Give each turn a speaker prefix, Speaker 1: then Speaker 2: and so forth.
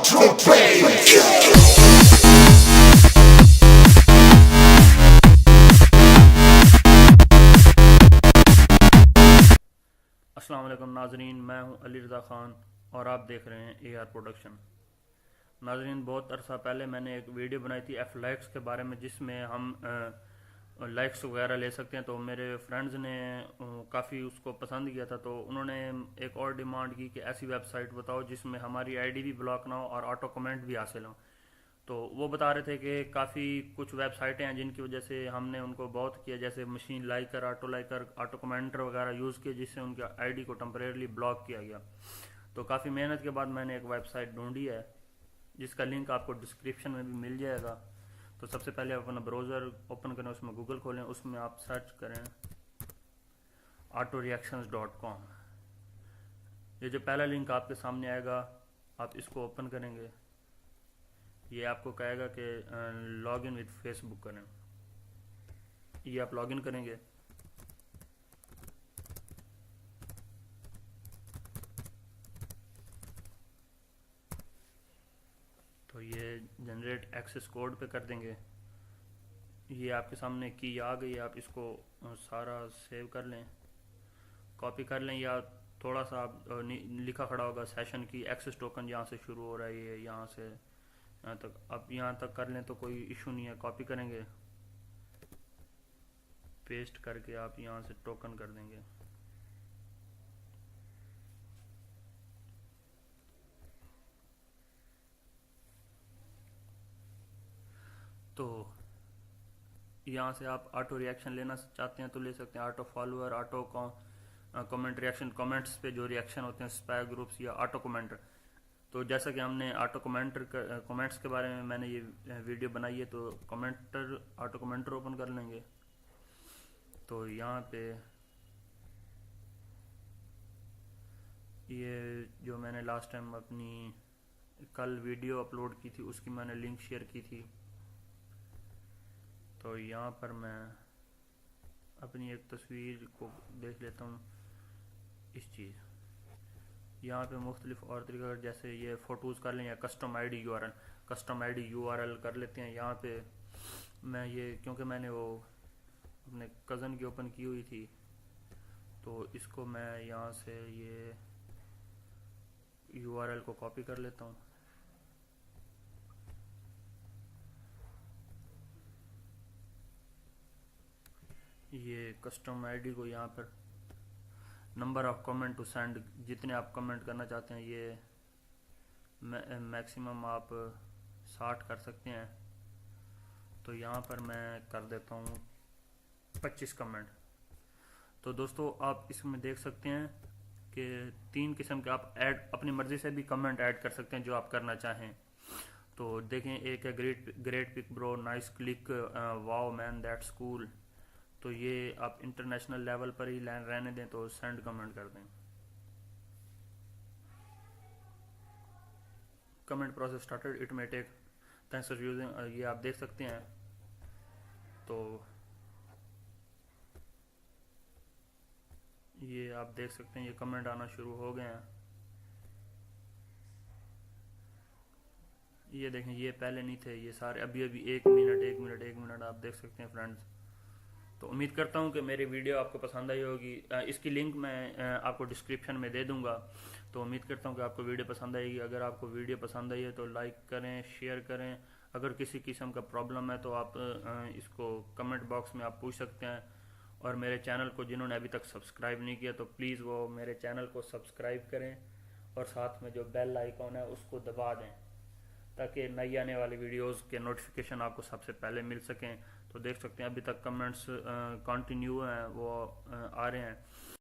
Speaker 1: अस्सलाम वालेकुम नाजरीन, मैं हूं अली रज़ा ख़ान और आप देख रहे हैं AR प्रोडक्शन। नाजरीन, बहुत अरसा पहले मैंने एक वीडियो बनाई थी F लाइक्स के बारे में, जिसमें हम लाइक्स वगैरह ले सकते हैं। तो मेरे फ्रेंड्स ने काफ़ी उसको पसंद किया था, तो उन्होंने एक और डिमांड की कि ऐसी वेबसाइट बताओ जिसमें हमारी ID भी ब्लॉक ना हो और ऑटो कमेंट भी हासिल हो। तो वो बता रहे थे कि काफ़ी कुछ वेबसाइटें हैं जिनकी वजह से हमने उनको बहुत किया, जैसे मशीन लाइकर, ऑटो कमेंटर वगैरह यूज़ किए, जिससे उनके ID को टेम्परेरली ब्लॉक किया गया। तो काफ़ी मेहनत के बाद मैंने एक वेबसाइट ढूंढी है जिसका लिंक आपको डिस्क्रिप्शन में भी मिल जाएगा। तो सबसे पहले आप अपना ब्राउज़र ओपन करें, उसमें गूगल खोलें, उसमें आप सर्च करें autoreactions.com। ये जो पहला लिंक आपके सामने आएगा, आप इसको ओपन करेंगे। ये आपको कहेगा कि लॉग इन विद फेसबुक करें। ये आप लॉग इन करेंगे। तो ये जनरेट एक्सेस कोड पे कर देंगे। ये आपके सामने की आ गई, आप इसको सारा सेव कर लें, कॉपी कर लें, या थोड़ा सा आप लिखा खड़ा होगा सेशन की एक्सेस टोकन यहाँ से शुरू हो रहा है, ये यहाँ से यहाँ तक, आप यहाँ तक कर लें तो कोई इशू नहीं है। कॉपी करेंगे, पेस्ट करके आप यहाँ से टोकन कर देंगे। तो यहाँ से आप ऑटो रिएक्शन लेना चाहते हैं तो ले सकते हैं, auto follower, auto comment reaction, comments पे जो रिएक्शन होते हैं, स्पैम ग्रुप्स या ऑटो कमेंटर। तो जैसा कि हमने ऑटो कमेंट्स के बारे में मैंने ये वीडियो बनाई है, तो ऑटो कमेंटर ओपन कर लेंगे। तो यहाँ पे ये जो मैंने लास्ट टाइम अपनी कल वीडियो अपलोड की थी, उसकी मैंने लिंक शेयर की थी। तो यहाँ पर मैं अपनी एक तस्वीर को देख लेता हूँ। इस चीज़ यहाँ पे मुख्तलिफ और तरीका, जैसे ये फ़ोटोज़ कर लें या कस्टम आईडी यूआरएल कर लेते हैं। यहाँ पे मैं ये, क्योंकि मैंने वो अपने कज़न की ओपन की हुई थी, तो इसको मैं यहाँ से ये यूआरएल को कॉपी कर लेता हूँ। ये कस्टम आईडी को यहाँ पर number of comment to send, जितने आप कमेंट करना चाहते हैं, ये मैक्सिमम आप 60 कर सकते हैं। तो यहाँ पर मैं कर देता हूँ 25 कमेंट। तो दोस्तों, आप इसमें देख सकते हैं कि 3 किस्म के आप अपनी मर्ज़ी से भी कमेंट ऐड कर सकते हैं जो आप करना चाहें। तो देखें, एक है great pic bro, nice click, wow man that's cool. तो ये आप इंटरनेशनल लेवल पर ही रहने दें, तो सेंड कमेंट कर दें। Comment process started, it may take, thanks for using, ये आप देख सकते हैं। तो ये आप देख सकते हैं, ये कमेंट आना शुरू हो गए हैं। ये देखें, ये पहले नहीं थे, ये सारे अभी अभी 1 मिनट आप देख सकते हैं फ्रेंड्स। तो उम्मीद करता हूँ कि मेरी वीडियो आपको पसंद आई होगी। इसकी लिंक मैं आपको डिस्क्रिप्शन में दे दूँगा। तो उम्मीद करता हूँ कि आपको वीडियो पसंद आएगी। अगर आपको वीडियो पसंद आई है तो लाइक करें, शेयर करें। अगर किसी किस्म का प्रॉब्लम है तो आप इसको कमेंट बॉक्स में आप पूछ सकते हैं। और मेरे चैनल को जिन्होंने अभी तक सब्सक्राइब नहीं किया, तो प्लीज़ वो मेरे चैनल को सब्सक्राइब करें और साथ में जो बेल आइकॉन है उसको दबा दें, ताकि नई आने वाली वीडियोस के नोटिफिकेशन आपको सबसे पहले मिल सकें। तो देख सकते हैं अभी तक कमेंट्स कंटिन्यू हैं, वो आ रहे हैं।